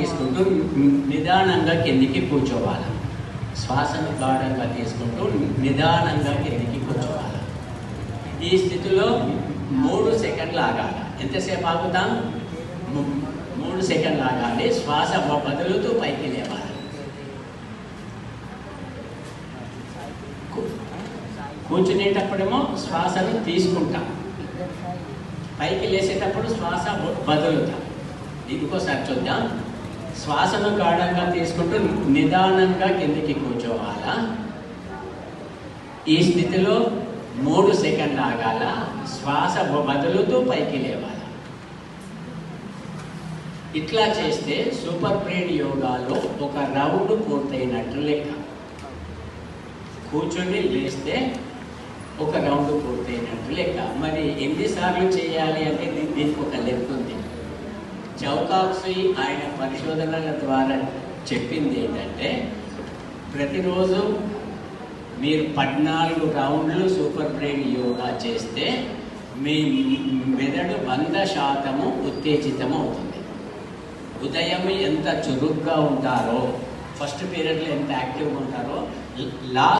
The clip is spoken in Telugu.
తీసుకుంటూ నిదానంగా కిందికి కూర్చోవాలి. శ్వాసను గాఢంగా తీసుకుంటూ నిదానంగా కిందికి కూర్చోవాలి. ఈ స్థితిలో 3 సెకండ్లు ఆగాలి. ఎంతసేపు ఆగుతాం? 3 సెకండ్లు ఆగాలి. శ్వాస వదులుతూ పైకి లేవాలి. కూర్చునేటప్పుడేమో శ్వాసను తీసుకుంటాం, పైకి లేచేటప్పుడు శ్వాస వదులుతాం. ఇంకోసారి చూద్దాం. శ్వాసను గాఢంగా తీసుకుంటూ నిదానంగా కిందికి కూర్చోవాలా. ఈ స్థితిలో 3 సెకండ్లు ఆగాల. శ్వాస వదులుతూ పైకి లేవాలి. ఇట్లా చేస్తే సూపర్ బ్రెయిన్ యోగాలో ఒక రౌండ్ పూర్తయినట్లు లెక్క. కూర్చొని లేస్తే ఒక రౌండ్ పూర్తయినట్లు లెక్క. మరి ఎన్నిసార్లు చేయాలి అంటే దీనికి ఒక లెక్క ఉంది. చౌకాక్సీ ఆయన పరిశోధనల ద్వారా చెప్పింది ఏంటంటే, ప్రతిరోజు మీరు 14 రౌండ్లు సూపర్ బ్రెయిన్ యోగా చేస్తే మీ మెదడు 100% ఉత్తేజితం అవుతుంది. ఉదయం ఎంత చురుగ్గా ఉంటారో, ఫస్ట్ పీరియడ్లో ఎంత యాక్టివ్గా ఉంటారో,